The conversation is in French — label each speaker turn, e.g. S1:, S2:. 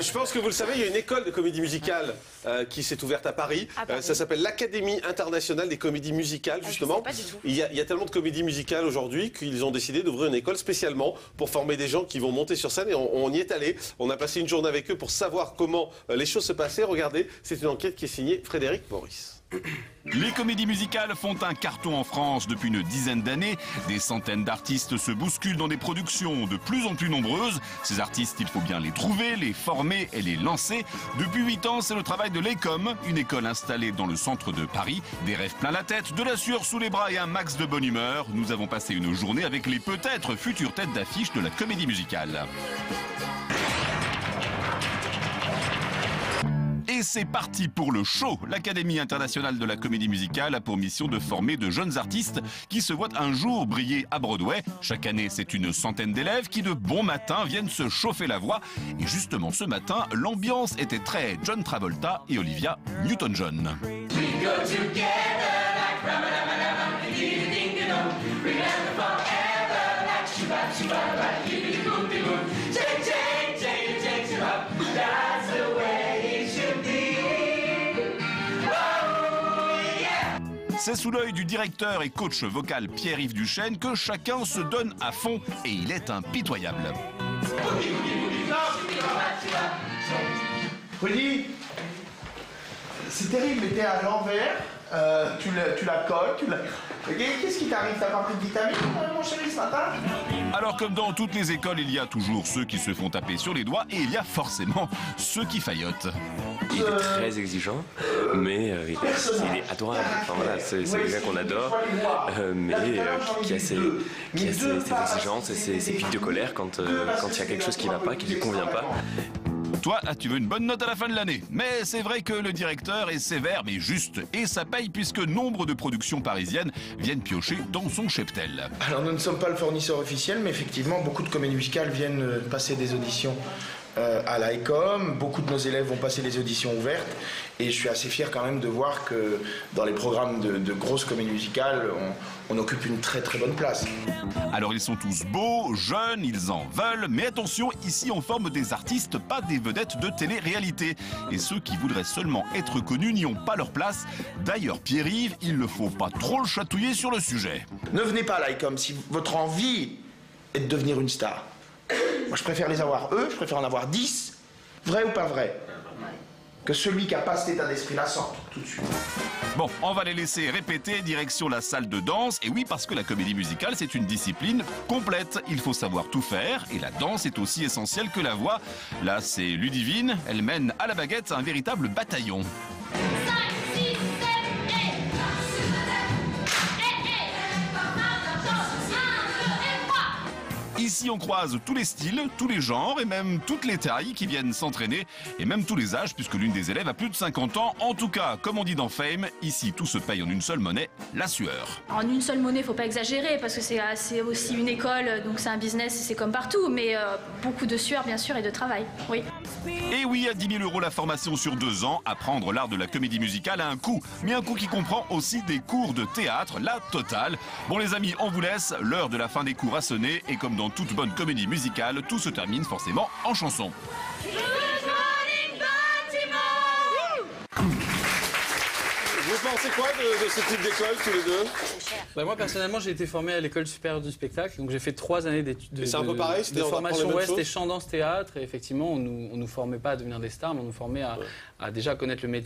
S1: Je pense que vous le savez, il y a une école de comédie musicale qui s'est ouverte à Paris. Ça s'appelle l'Académie internationale des comédies musicales, justement.
S2: Pas du tout.
S1: Il y a tellement de comédies musicales aujourd'hui qu'ils ont décidé d'ouvrir une école spécialement pour former des gens qui vont monter sur scène. Et on y est allé. On a passé une journée avec eux pour savoir comment les choses se passaient. Regardez, c'est une enquête qui est signée Frédéric Maurice.
S3: Les comédies musicales font un carton en France depuis une dizaine d'années. Des centaines d'artistes se bousculent dans des productions de plus en plus nombreuses. Ces artistes, il faut bien les trouver, les former et les lancer. Depuis 8 ans, c'est le travail de l'ECOM, une école installée dans le centre de Paris. Des rêves plein la tête, de la sueur sous les bras et un max de bonne humeur. Nous avons passé une journée avec les peut-être futures têtes d'affiche de la comédie musicale. Et c'est parti pour le show. L'Académie internationale de la comédie musicale a pour mission de former de jeunes artistes qui se voient un jour briller à Broadway. Chaque année, c'est une centaine d'élèves qui de bon matin viennent se chauffer la voix. Et justement ce matin, l'ambiance était très John Travolta et Olivia Newton-John. C'est sous l'œil du directeur et coach vocal Pierre-Yves Duchesne que chacun se donne à fond et il est impitoyable.
S4: Rudy, c'est terrible, mais t'es à l'envers, tu la colles, Qu'est-ce qui t'arrive? T'as pas pris de vitamines, mon chéri, ce matin?
S3: Alors comme dans toutes les écoles, il y a toujours ceux qui se font taper sur les doigts et il y a forcément ceux qui faillotent.
S5: Il est très exigeant, mais il est adorable. Enfin, voilà, c'est quelqu'un qu'on adore, mais qui a ses exigences et ses pics de colère quand il y a quelque chose qui ne va pas, qui ne lui convient pas.
S3: Toi, tu veux une bonne note à la fin de l'année. Mais c'est vrai que le directeur est sévère, mais juste. Et ça paye puisque nombre de productions parisiennes viennent piocher dans son cheptel.
S4: Alors nous ne sommes pas le fournisseur officiel, mais effectivement, beaucoup de comédies musicales viennent passer des auditions à l'ICOM. Beaucoup de nos élèves vont passer les auditions ouvertes. Et je suis assez fier quand même de voir que dans les programmes de grosses comédies musicales, on occupe une très très bonne place.
S3: Alors ils sont tous beaux, jeunes, ils en veulent, mais attention, ici on forme des artistes, pas des vedettes de télé-réalité. Et ceux qui voudraient seulement être connus n'y ont pas leur place. D'ailleurs, Pierre-Yves, il ne faut pas trop le chatouiller sur le sujet.
S4: Ne venez pas à l'ICOM si votre envie est de devenir une star. Moi je préfère les avoir eux, je préfère en avoir 10, vrai ou pas vrai, que celui qui n'a pas cet état d'esprit-là sorte tout de suite.
S3: Bon, on va les laisser répéter, direction la salle de danse. Et oui, parce que la comédie musicale, c'est une discipline complète. Il faut savoir tout faire, et la danse est aussi essentielle que la voix. Là, c'est Ludivine, elle mène à la baguette un véritable bataillon. Ici, on croise tous les styles, tous les genres et même toutes les tailles qui viennent s'entraîner et même tous les âges puisque l'une des élèves a plus de 50 ans. En tout cas, comme on dit dans Fame, ici tout se paye en une seule monnaie, la sueur.
S2: En une seule monnaie, faut pas exagérer parce que c'est aussi une école, donc c'est un business, c'est comme partout, mais beaucoup de sueur bien sûr et de travail, oui.
S3: Et oui, à 10 000 € la formation sur 2 ans, apprendre l'art de la comédie musicale a un coût, mais un coût qui comprend aussi des cours de théâtre, la totale. Bon les amis, on vous laisse, l'heure de la fin des cours a sonné et comme dans toute bonne comédie musicale, tout se termine forcément en chanson.
S1: Vous pensez quoi de ce type d'école, tous les deux?
S6: Moi, personnellement, j'ai été formé à l'école supérieure du spectacle, donc j'ai fait 3 années d'études
S1: c'est un peu pareil,
S6: de formation. Ouais, c'était chant, danse, théâtre, et effectivement, on nous formait pas à devenir des stars, mais on nous formait à déjà connaître le métier.